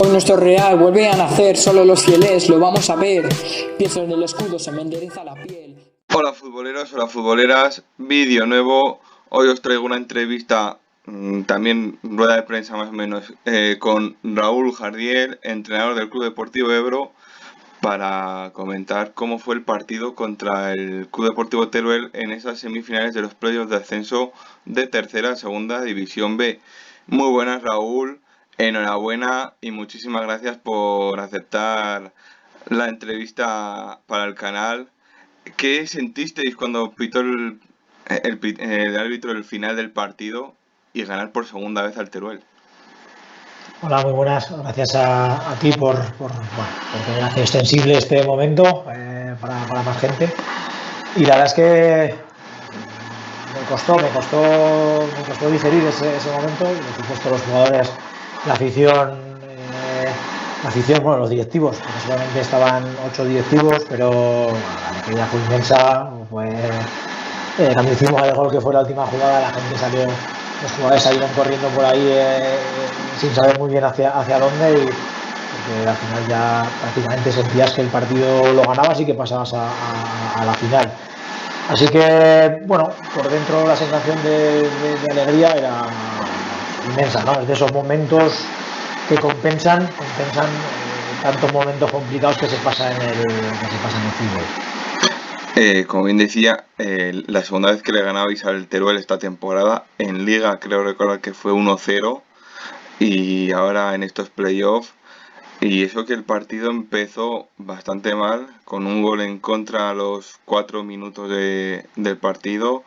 Hoy nuestro Real vuelve a nacer, solo los fieles lo vamos a ver. Pienso en el escudo, se me endereza la piel. Hola futboleros, hola futboleras, vídeo nuevo. Hoy os traigo una entrevista, también rueda de prensa más o menos, con Raúl Jardiel, entrenador del Club Deportivo Ebro, para comentar cómo fue el partido contra el Club Deportivo Teruel en esas semifinales de los playoffs de ascenso de tercera a segunda división B. Muy buenas, Raúl, enhorabuena y muchísimas gracias por aceptar la entrevista para el canal. ¿Qué sentisteis cuando pitó el árbitro el final del partido y ganar por segunda vez al Teruel? Hola, muy buenas. Gracias a ti por tener extensible este momento para más gente. Y la verdad es que me costó digerir ese momento. Y por supuesto los jugadores, la afición, bueno, los directivos, porque solamente estaban 8 directivos, pero la alegría fue inmensa. Cuando hicimos el gol, que fue la última jugada, la gente salió, los jugadores salieron corriendo por ahí sin saber muy bien hacia dónde, y porque al final ya prácticamente sentías que el partido lo ganabas y que pasabas a la final. Así que, bueno, por dentro la sensación de alegría era inmensa, ¿no? Es de esos momentos que compensan tantos momentos complicados que se pasan en el fútbol. Como bien decía, la segunda vez que le ganabais al Teruel esta temporada, en Liga creo recordar que fue 1-0, y ahora en estos playoffs, y eso que el partido empezó bastante mal, con un gol en contra a los 4 minutos del partido,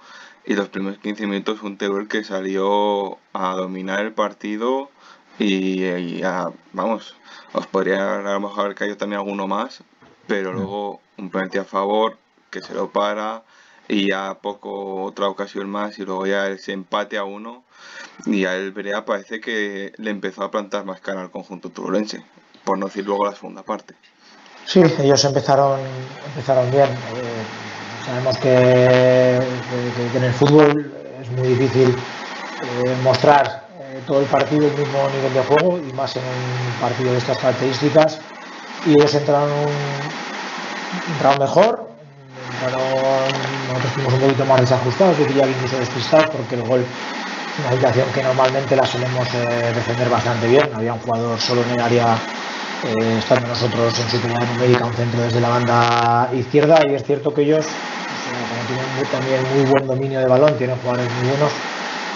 y los primeros 15 minutos un Teruel que salió a dominar el partido vamos, os podría a lo mejor haber caído también alguno más, pero luego un penalti a favor que se lo para, y ya poco otra ocasión más, y luego ya ese empate a 1, y a el Brea parece que le empezó a plantar más cara al conjunto turulense, por no decir luego la segunda parte. Sí, ellos empezaron bien. Sabemos que en el fútbol es muy difícil mostrar todo el partido el mismo nivel de juego, y más en un partido de estas características. Y ellos entraron mejor, nosotros fuimos un poquito más desajustados, yo diría que incluso despistados, porque el gol, una situación que normalmente la solemos defender bastante bien. Había un jugador solo en el área, estando nosotros en superioridad numérica, un centro desde la banda izquierda, y es cierto que ellos, como tienen también muy buen dominio de balón, tienen jugadores muy buenos,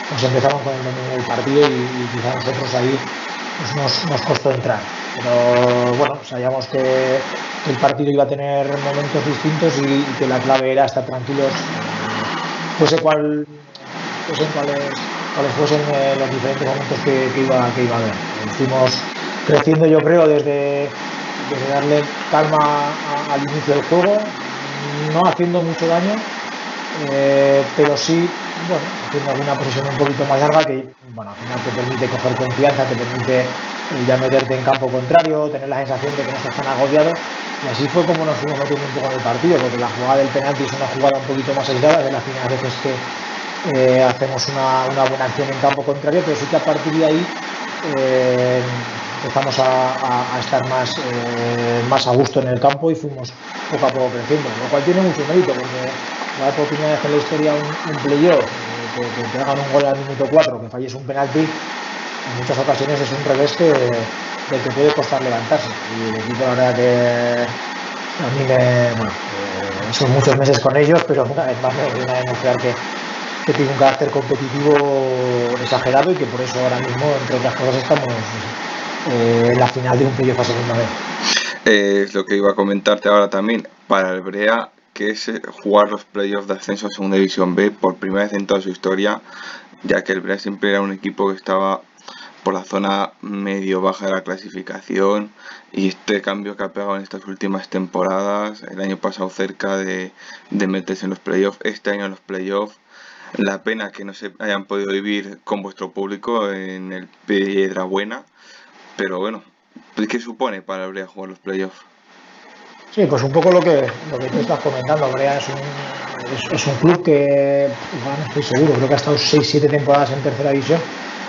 pues empezaron con el dominio del partido, y quizá nosotros ahí pues nos costó entrar. Pero bueno, sabíamos que el partido iba a tener momentos distintos, y que la clave era estar tranquilos, cuáles fuesen los diferentes momentos que iba a haber. Fuimos creciendo, yo creo, desde darle calma al inicio del juego, no haciendo mucho daño, pero sí, bueno, haciendo alguna posesión un poquito más larga, que bueno, al final te permite coger confianza, te permite ya meterte en campo contrario, tener la sensación de que no estás tan agobiado. Y así fue como nos fuimos metiendo un poco en el partido, porque la jugada del penalti es una jugada un poquito más aislada, de las primeras veces que hacemos una buena acción en campo contrario, pero sí que a partir de ahí empezamos a estar más a gusto en el campo, y fuimos poco a poco creciendo, lo cual tiene mucho mérito, porque la primera vez en la historia un playoff, que te hagan un gol al minuto 4, que falles un penalti, en muchas ocasiones es un revés del que puede costar levantarse. Y el equipo, la verdad que a mí son muchos meses con ellos, pero una vez más me viene a demostrar que tiene un carácter competitivo exagerado, y que por eso ahora mismo, entre otras cosas, estamos en la final de un playoff a segunda vez. Es lo que iba a comentarte ahora también, para el Brea, que es jugar los playoffs de ascenso a segunda división B por primera vez en toda su historia, ya que el Brea siempre era un equipo que estaba por la zona medio baja de la clasificación, y este cambio que ha pegado en estas últimas temporadas, el año pasado cerca de meterse en los playoffs, este año en los playoffs, la pena que no se hayan podido vivir con vuestro público en el Piedrabuena, pero bueno, ¿qué supone para el Brea jugar los playoffs? Sí, pues un poco lo que tú estás comentando. Brea es un club que, no estoy seguro, creo que ha estado 6-7 temporadas en tercera división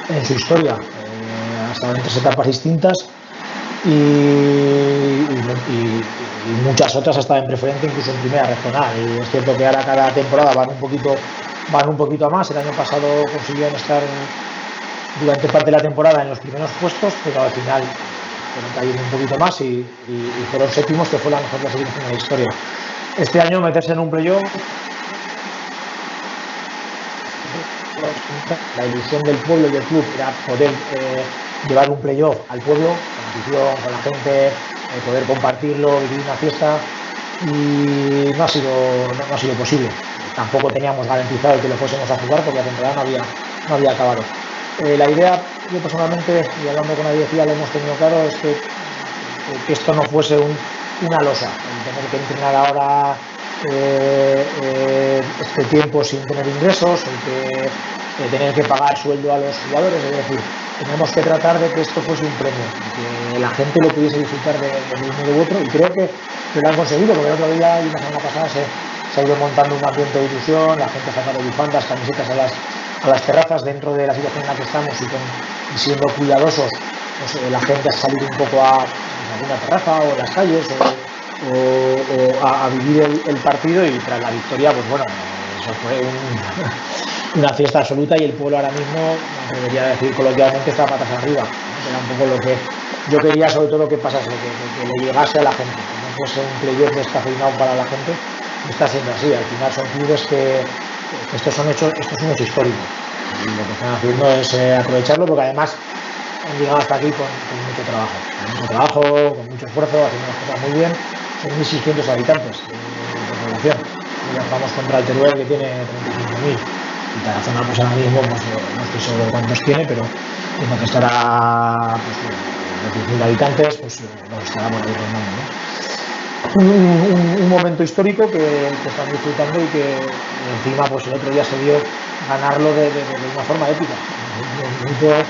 en su historia. Ha estado en 3 etapas distintas, y muchas otras hasta en preferente, incluso en primera regional. Y es cierto que ahora cada temporada van un poquito a más. El año pasado consiguieron estar durante parte de la temporada en los primeros puestos, pero al final fueron cayendo un poquito más y fueron séptimos, que fue la mejor clasificación de la historia. Este año meterse en un playoff, la ilusión del pueblo y del club era poder llevar un playoff al pueblo, con la afición, con la gente, poder compartirlo, vivir una fiesta, y no ha sido posible. Tampoco teníamos garantizado que lo fuésemos a jugar porque la temporada no había acabado. La idea, yo personalmente, y hablando con la directiva, lo hemos tenido claro, es que esto no fuese una losa, el tener que entrenar ahora este tiempo sin tener ingresos, el tener que pagar sueldo a los jugadores. Es decir, tenemos que tratar de que esto fuese un premio, que la gente lo pudiese disfrutar de uno u otro, y creo que lo han conseguido, porque el otro día y la semana pasada se ha ido montando un ambiente de ilusión, la gente ha sacado bufandas, camisetas a las terrazas. Dentro de la situación en la que estamos y siendo cuidadosos, pues la gente ha salido un poco a alguna terraza o en las calles o a vivir el partido, y tras la victoria, pues bueno, eso fue una fiesta absoluta, y el pueblo ahora mismo, me atrevería a decir coloquialmente, está patas arriba, ¿no? Era un poco lo que yo quería, sobre todo, que pasase, que le llegase a la gente, que no fuese un playoff descafeinado para la gente. Está siendo así. Al final son clubes que esto es un hecho histórico, y lo que están haciendo es aprovecharlo, porque además han llegado hasta aquí con mucho trabajo, con mucho esfuerzo, haciendo las cosas muy bien. Son 1.600 habitantes de población, y ya vamos contra el Teruel, que tiene 35.000, y cada zona, pues ahora mismo no estoy seguro de cuántos tiene, pero tiene que estará, pues, 10.000 habitantes, pues nos estará por ahí rondando, ¿no? Un momento histórico que están disfrutando, y que encima, pues el otro día se dio ganarlo de una forma épica. En el minuto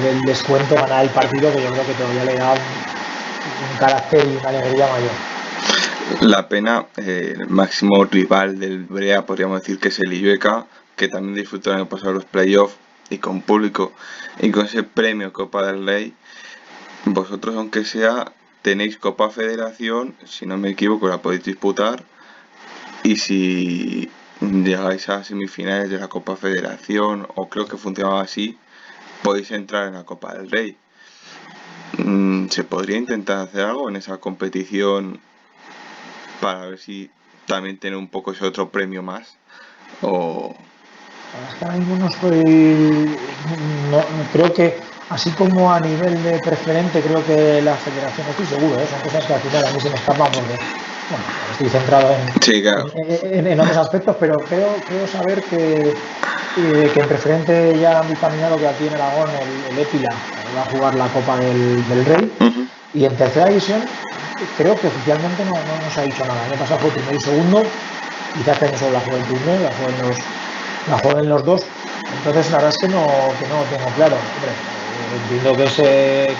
del descuento, ganar el partido, que yo creo que todavía le da un carácter y una alegría mayor. La pena, el máximo rival del Brea podríamos decir que es el Illueca, que también disfrutó el año pasado los playoffs y con público y con ese premio Copa del Rey. Vosotros, aunque sea, tenéis Copa Federación, si no me equivoco, la podéis disputar, y si llegáis a semifinales de la Copa Federación, o creo que funcionaba así, podéis entrar en la Copa del Rey. ¿Se podría intentar hacer algo en esa competición para ver si también tiene un poco ese otro premio más? O hasta ahora mismo creo que, así como a nivel de preferente, creo que la federación, estoy seguro, son cosas que al final a mí se me escapan, porque bueno, estoy centrado en otros aspectos, pero creo saber que en preferente ya han dictaminado que aquí en Aragón el Épila va a jugar la Copa del Rey. Y en tercera división creo que oficialmente no se ha dicho nada. El año pasado fue primero y segundo, quizás este año solo la juega el primero, la jueguen los dos. Entonces la verdad es que no tengo claro. Hombre, entiendo que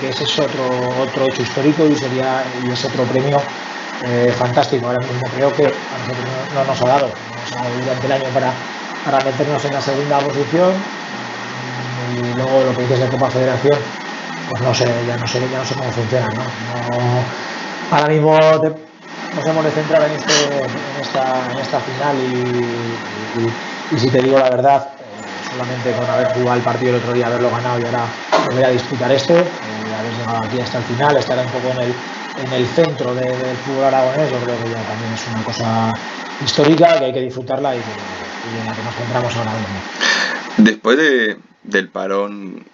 ese es otro hecho histórico, y es otro premio fantástico. Ahora mismo creo que a nosotros no nos ha dado durante el año para meternos en la segunda posición, y luego lo que dices de Copa Federación, pues ya no sé cómo funciona, ¿no? Ahora mismo nos hemos de centrar en esta final, y si te digo la verdad, solamente con haber jugado el partido el otro día, haberlo ganado, y ahora volver a disputar haber llegado aquí hasta el final, estar un poco en el centro del fútbol aragonés, yo creo que ya también es una cosa histórica que hay que disfrutarla, y en la que nos centramos ahora mismo. Después del parón,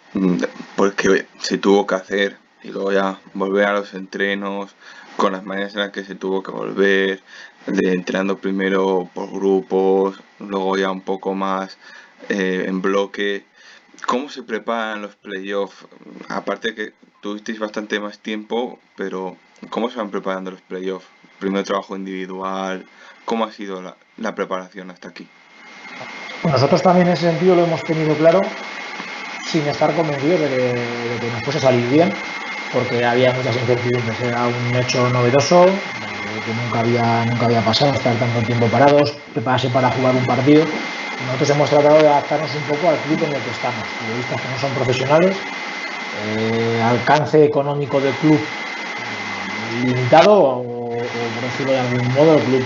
porque se tuvo que hacer, y luego ya volver a los entrenos, con las maneras en las que se tuvo que volver, entrenando primero por grupos, luego ya un poco más en bloque. ¿Cómo se preparan los playoffs? Aparte que tuvisteis bastante más tiempo, pero ¿cómo se van preparando los playoffs? Primero trabajo individual, ¿cómo ha sido la preparación hasta aquí? Pues nosotros también en ese sentido lo hemos tenido claro, sin estar convencidos de que nos fuese a salir bien, porque había muchas incertidumbres. Era un hecho novedoso, que nunca había pasado, estar tanto tiempo parados, prepararse para jugar un partido. Nosotros hemos tratado de adaptarnos un poco al club en el que estamos, periodistas que no son profesionales, alcance económico del club limitado o por decirlo de algún modo, el club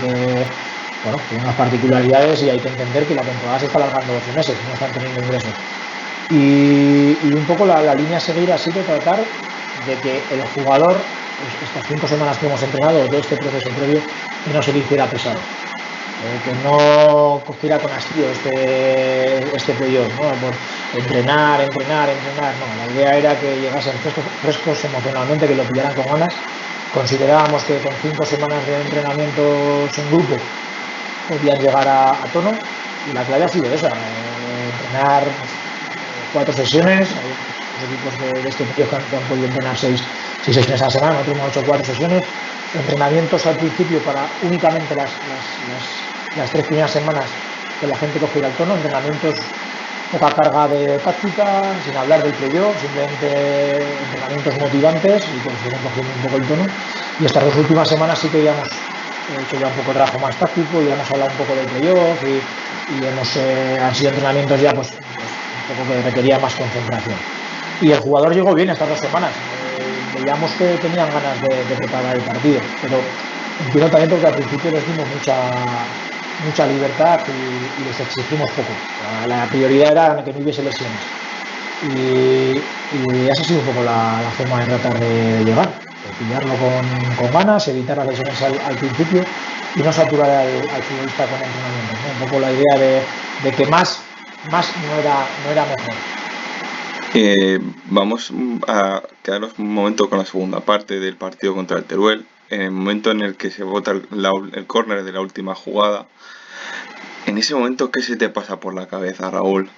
bueno, tiene unas particularidades y hay que entender que la temporada se está alargando 12 meses, no están teniendo ingresos. Y un poco la línea a seguir ha sido tratar de que el jugador, estas 5 semanas que hemos entrenado, todo este proceso previo, que no se le hiciera pesado. Que no cogiera con hastío este playoff, ¿no? Por entrenar, no, la idea era que llegasen frescos emocionalmente, que lo pillaran con ganas. Considerábamos que con 5 semanas de entrenamientos en grupo podían llegar a tono, y la clave ha sido esa, entrenar 4 sesiones. Hay equipos de este playoff que han podido entrenar 6 sesiones a la semana, nosotros hemos hecho 4 sesiones, entrenamientos al principio para únicamente las 3 primeras semanas que la gente cogiera el tono, entrenamientos poca carga de táctica, sin hablar del playoff, simplemente entrenamientos motivantes y que nos cogiendo un poco el tono. Y estas 2 últimas semanas sí que ya hemos hecho ya un poco de trabajo más táctico, ya hemos hablado un poco del playoff y han sido entrenamientos ya pues un poco que requería más concentración. Y el jugador llegó bien estas 2 semanas. Veíamos que tenían ganas de preparar el partido, pero entiendo también porque al principio les dimos mucha libertad y les exigimos poco. La prioridad era que no hubiese lesiones. Y esa ha sido un poco la forma de tratar de llegar, de pillarlo con ganas, evitar las lesiones al principio y no saturar al futbolista con entrenamientos, ¿no? Un poco la idea de que más no era mejor. Vamos a quedarnos un momento con la segunda parte del partido contra el Teruel. En el momento en el que se bota el córner de la última jugada, en ese momento, ¿qué se te pasa por la cabeza, Raúl?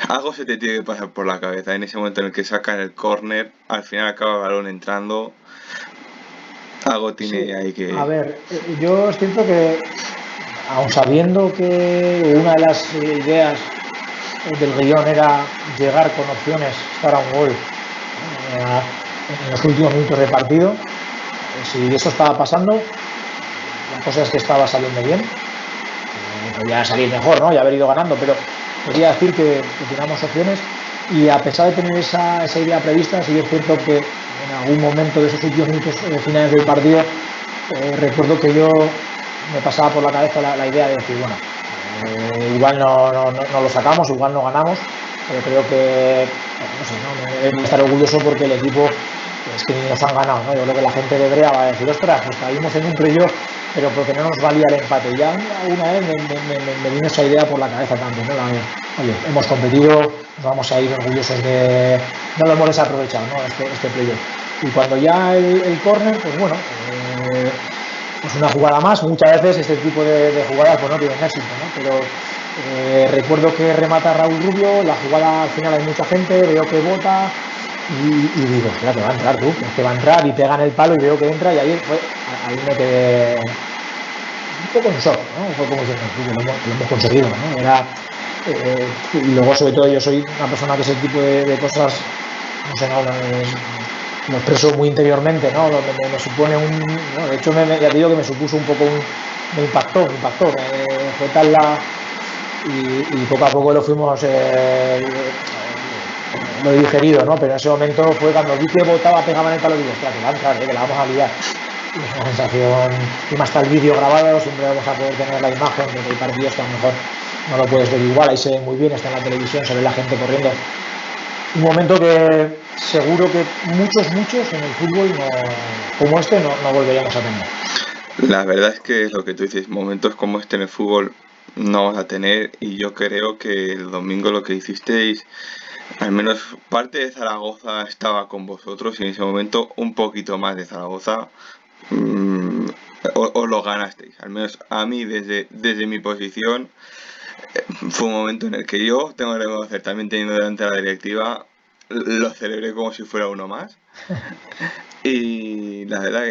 Algo se te tiene que pasar por la cabeza. En ese momento en el que sacan el córner, al final acaba el balón entrando. Algo tiene ahí que... A ver, yo siento que, aun sabiendo que una de las ideas del guión era llegar con opciones, estar a un gol en los últimos minutos de partido, si eso estaba pasando, la cosa es que estaba saliendo bien. Podía salir mejor, ¿no? Y haber ido ganando, pero podría decir que teníamos opciones y a pesar de tener esa idea prevista, sí es cierto que en algún momento de esos últimos minutos finales del partido recuerdo que yo me pasaba por la cabeza la idea de decir, bueno, igual no lo sacamos, igual no ganamos, pero creo que, no sé, ¿no? Debemos estar orgulloso porque el equipo es que ni nos han ganado, ¿no? Yo creo que la gente de Brea va a decir, ostras, pues caímos en un playoff, pero porque no nos valía el empate. Y ya una vez me vino esa idea por la cabeza también, ¿no? Oye, hemos competido, nos vamos a ir orgullosos de... No lo hemos desaprovechado, ¿no? Este playoff. Y cuando ya el córner, pues bueno, pues una jugada más. Muchas veces este tipo de jugadas pues no tienen éxito, ¿no? Pero recuerdo que remata Raúl Rubio, la jugada al final hay mucha gente, veo que bota y digo, espera, que va a entrar tú, que va a entrar y pega en el palo y veo que entra y ahí me quedé un poco en shock, ¿no? Fue como diciendo, lo hemos conseguido, ¿no? Y luego sobre todo yo soy una persona que ese tipo de cosas, no sé, lo expreso muy interiormente, ¿no? Me supone ¿no? De hecho, ya te digo que me supuso un poco me impactó, fue tal y poco a poco lo fuimos lo he digerido, ¿no? Pero en ese momento fue cuando vi que botaba, pegaba en el palo y digo, ostras, que va a entrar, que la vamos a liar. Y es una sensación, y más está el vídeo grabado, siempre vamos a poder tener la imagen, porque hay partidos que a lo mejor no lo puedes ver igual, ahí se ve muy bien, está en la televisión, se ve la gente corriendo. Un momento que seguro que muchos en el fútbol como este no volveríamos a tener. La verdad es que lo que tú dices, momentos como este en el fútbol no vamos a tener, y yo creo que el domingo lo que hicisteis, al menos parte de Zaragoza estaba con vosotros y en ese momento un poquito más de Zaragoza os lo ganasteis. Al menos a mí desde mi posición fue un momento en el que yo tengo que reconocer, también teniendo delante a la directiva, lo celebré como si fuera uno más. Y la verdad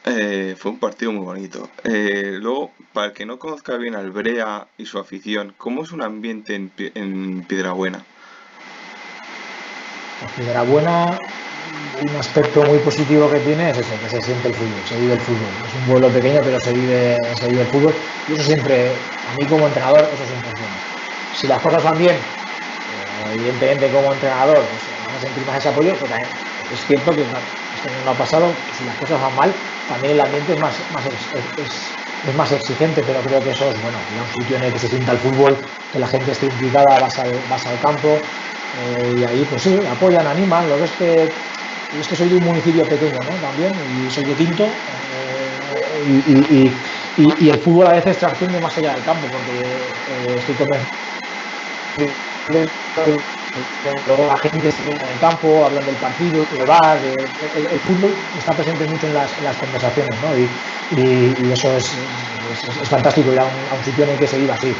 que fue un partido muy bonito. Luego, para el que no conozca bien al Brea y su afición, ¿cómo es un ambiente en Piedrabuena? Piedrabuena, un aspecto muy positivo que tiene es ese, que se siente el fútbol, se vive el fútbol. Es un pueblo pequeño, pero se vive el fútbol. Y eso siempre, a mí como entrenador, eso siempre funciona. Si las cosas van bien, evidentemente como entrenador, pues, vamos a sentir más ese apoyo, pero también es cierto que este año no ha pasado, si las cosas van mal, también el ambiente es más exigente, pero creo que eso es, bueno, un sitio en el que se sienta el fútbol, que la gente esté implicada, vas al campo, y ahí pues sí, apoyan, animan. Lo ves que es que soy de un municipio pequeño, ¿no? También, y soy de Quinto, y el fútbol a veces trasciende más allá del campo, porque estoy convencido luego la gente sigue en el campo, hablan del partido, del bar, el fútbol está presente mucho en las conversaciones, ¿no? Y eso es fantástico, ir a un sitio en el que se vive así.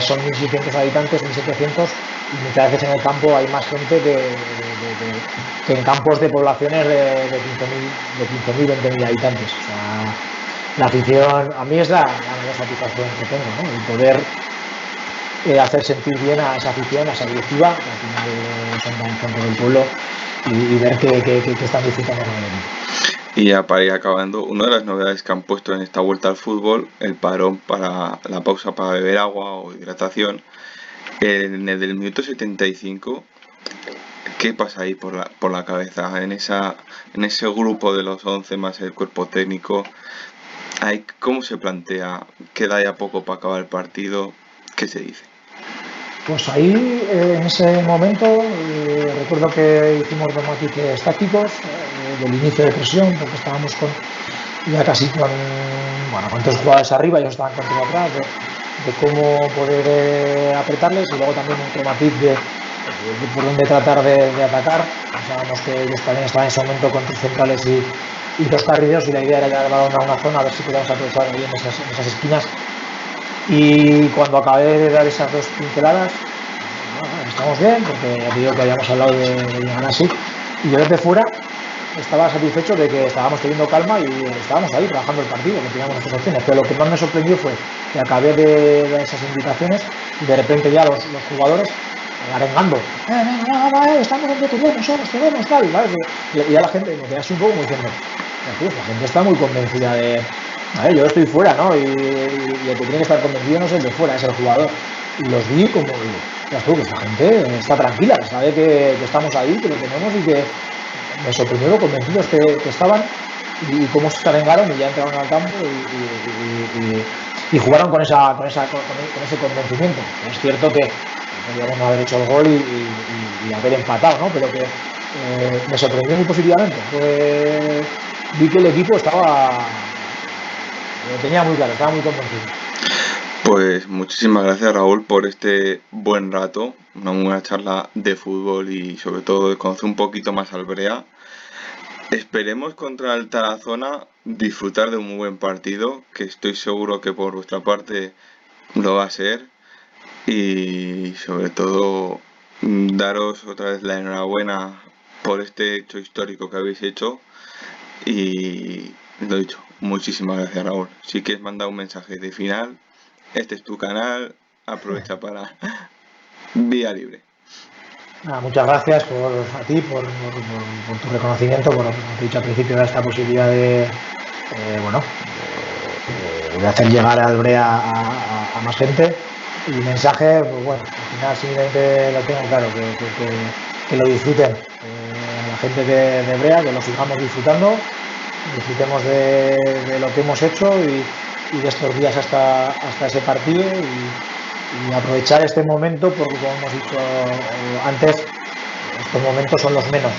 Son 1.600 habitantes, 1.700, y muchas veces en el campo hay más gente que en campos de poblaciones de 15.000, 20.000 habitantes. O sea, la afición, a mí es la mayor satisfacción que tengo, ¿no? El poder hacer sentir bien a esa afición, a esa directiva, que al final son tan gente del pueblo, y ver que están disfrutando con el. Y ya para ir acabando, una de las novedades que han puesto en esta vuelta al fútbol, el parón para la pausa para beber agua o hidratación, en el del minuto 75, ¿qué pasa ahí por la cabeza? En ese grupo de los 11 más el cuerpo técnico, ¿cómo se plantea? ¿Queda ya poco para acabar el partido? ¿Qué se dice? Pues ahí, en ese momento, recuerdo que hicimos dos matices tácticos del inicio de presión, porque estábamos ya casi con 3 jugadores arriba, ellos estaban con 3 atrás, de cómo poder apretarles, y luego también otro matiz de por dónde tratar de atacar. Pensábamos que ellos también estaban en ese momento con 3 centrales y 2 carrileros, y la idea era llevar el balón a una zona, a ver si podíamos aprovechar ahí en esas esquinas. Y cuando acabé de dar esas 2 pinceladas, estamos bien, porque ya digo que habíamos hablado de llegar así, y yo desde fuera estaba satisfecho de que estábamos teniendo calma y estábamos ahí trabajando el partido, que teníamos nuestras opciones. Pero lo que más me sorprendió fue que acabé de dar esas indicaciones y de repente ya los jugadores arengando, venga, estamos entretenidos, tenemos tal, ¿vale? Y ya la gente me queda así un poco como diciendo, la gente está muy convencida de, yo estoy fuera, ¿no? Y el que tiene que estar convencido no es el de fuera, es el jugador. Y los vi como, que esta gente está tranquila, sabe que estamos ahí, que lo tenemos, y que me sorprendió lo convencidos que estaban, y cómo se arengaron y ya entraron al campo y jugaron con ese convencimiento. Es cierto que podríamos no haber hecho el gol y haber empatado, ¿no? Pero que me sorprendió muy positivamente. Vi que el equipo lo tenía muy claro, estaba muy convencido. Pues muchísimas gracias, Raúl, por este buen rato, una buena charla de fútbol y sobre todo de conocer un poquito más al Brea. Esperemos contra el Tarazona disfrutar de un muy buen partido, que estoy seguro que por vuestra parte lo va a ser, y sobre todo daros otra vez la enhorabuena por este hecho histórico que habéis hecho, y lo dicho, muchísimas gracias, Raúl. Si quieres mandar un mensaje de final, este es tu canal, aprovecha para vía libre. Muchas gracias a ti por tu reconocimiento, por lo que te he dicho al principio, de esta posibilidad de hacer llegar al Brea a más gente. Y el mensaje, pues bueno, al final simplemente lo tengo claro, que lo disfruten, la gente de Brea, que lo sigamos disfrutando, disfrutemos de lo que hemos hecho y de estos días hasta ese partido, y aprovechar este momento, porque como hemos dicho antes, estos momentos son los menos.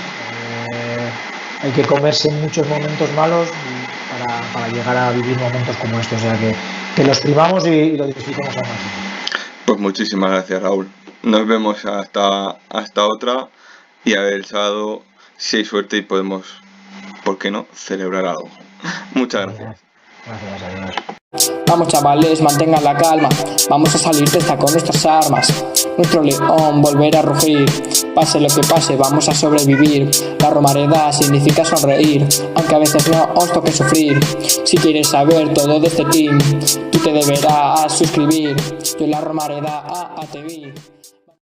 Hay que comerse muchos momentos malos para llegar a vivir momentos como estos, o sea que los primamos y lo disfrutemos al máximo. Pues muchísimas gracias, Raúl. Nos vemos hasta otra, y a ver el sábado si hay suerte y podemos, ¿por qué no?, celebrar algo. Muchas gracias. Gracias, adiós. Vamos chavales, mantengan la calma, vamos a salir de esta con nuestras armas. Nuestro león volverá a rugir, pase lo que pase, vamos a sobrevivir. La Romareda significa sonreír, aunque a veces no os toque sufrir. Si quieres saber todo de este team, tú te deberás suscribir. Yo la Romareda a TV.